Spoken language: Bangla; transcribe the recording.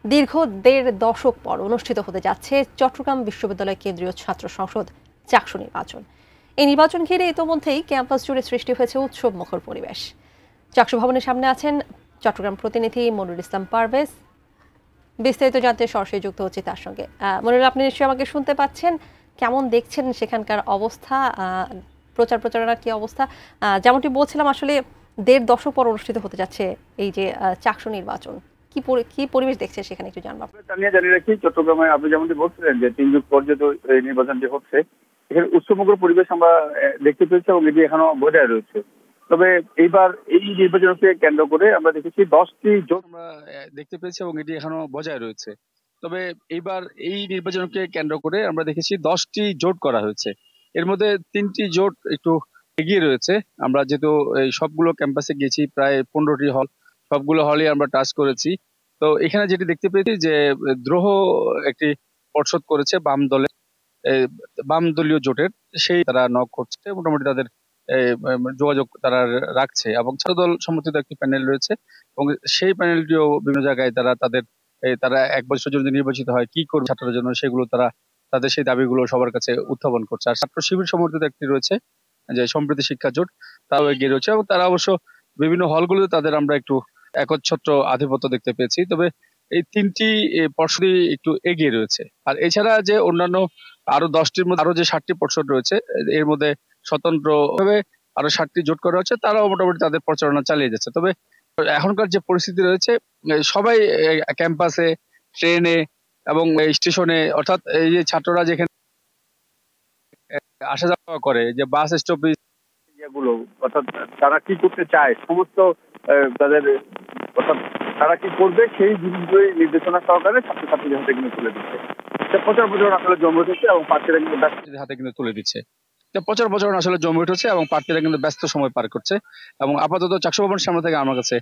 দীর্ঘ ১.৫ দশক পর অনুষ্ঠিত হতে যাচ্ছে চট্টগ্রাম বিশ্ববিদ্যালয় কেন্দ্রীয় ছাত্র সংসদ চাকসু নির্বাচন। এই নির্বাচন ঘিরে ইতোমধ্যেই ক্যাম্পাস জুড়ে সৃষ্টি হয়েছে উৎসব মুখর পরিবেশ। চাকসু ভবনের সামনে আছেন চট্টগ্রাম প্রতিনিধি মনিরুল ইসলাম পারভেজ। বিস্তারিত জানতে সরাসরি যুক্ত হচ্ছে তার সঙ্গে। মনিরুল, আপনি নিশ্চয়ই আমাকে শুনতে পাচ্ছেন। কেমন দেখছেন সেখানকার অবস্থা, প্রচার প্রচারণার কি অবস্থা? যেমনটি বলছিলাম, আসলে ১.৫ দশক পর অনুষ্ঠিত হতে যাচ্ছে এই যে চাকসু নির্বাচন, কি পরিবেশ দেখছেন সেখানে একটু জানবো। জানিয়ে রাখি, চট্টগ্রামে আপনি যেমনটি বলছিলেন যে ৩ যুগ পর যেহেতু এই নির্বাচনটি হচ্ছে, এখানে উৎসবমুখর পরিবেশ আমরা দেখতে পেয়েছি এবং এটি এখনো বজায় রয়েছে। তবে এইবার এই নির্বাচনকে কেন্দ্র করে আমরা দেখেছি 10টি জোট আমরা দেখতে পেয়েছি এবং এটি এখনো বজায় রয়েছে। তবে এইবার এই নির্বাচনকে কেন্দ্র করে আমরা দেখেছি 10টি জোট করা হয়েছে। এর মধ্যে 3টি জোট একটু এগিয়ে রয়েছে। আমরা যেহেতু এই সবগুলো ক্যাম্পাসে গিয়েছি, প্রায় 15টি হল, সবগুলো হলে আমরা টাচ করেছি। তো এখানে যেটি দেখতে পেয়েছি যে দ্রোহ একটি পর্ষদ করেছে বাম দলীয় জোটের, সেই তারা নক করছে, মোটামুটি তাদের যোগাযোগ তারা রাখছে এবং ছাত্রদল সমর্থিত একটি প্যানেল রয়েছে এবং সেই প্যানেলটিও বিভিন্ন জায়গায় তারা 1 বছরের জন্য নির্বাচিত হয় কি করবে ছাত্রদের জন্য, সেগুলো তারা তাদের সেই দাবিগুলো সবার কাছে উত্থাপন করছে। আর ছাত্র শিবির সমর্থিত একটি রয়েছে যে সম্প্রীতি শিক্ষা জোট, তারাও এগিয়ে রয়েছে এবং তারা অবশ্য বিভিন্ন হলগুলোতে তাদের আমরা একটু একচ্ছত্র আধিপত্য দেখতে পেয়েছি। তবে এই 3টি পর্ষদই একটু এগিয়ে রয়েছে। আর এছাড়া যে অন্যান্য আরো 10টির মধ্যে আরো যে 7টি পর্ষদ রয়েছে, এর মধ্যে স্বতন্ত্রভাবে আরো 7টি জোট করা হচ্ছে, তারাও মোটামুটি তাদের প্রচারণা চালিয়ে যাচ্ছে। তবে এখনকার যে পরিস্থিতি রয়েছে, সবাই ক্যাম্পাসে, ট্রেনে এবং স্টেশনে, অর্থাৎ এই যে ছাত্ররা যেখানে আসা যাওয়া করে, যে বাস স্টপেজ গুলো, অর্থাৎ তারা কি করতে চায়, সমস্ত তাদের অর্থাৎ তারা কি করবে সেই জিনিসগুলোই নির্দেশনা সহকারে ছাত্রছাত্রীদের হাতে কিন্তু তুলে দিচ্ছে। প্রচার প্রচারণা আসলে জমে উঠেছে এবং প্রার্থীরা কিন্তু হাতে কিন্তু তুলে দিচ্ছে। প্রচার প্রচারণা আসলে জমে উঠেছে এবং প্রার্থীরা কিন্তু ব্যস্ত সময় পার করছে। এবং আপাতত চাকসু ভবনের সামনে থেকে আমার কাছে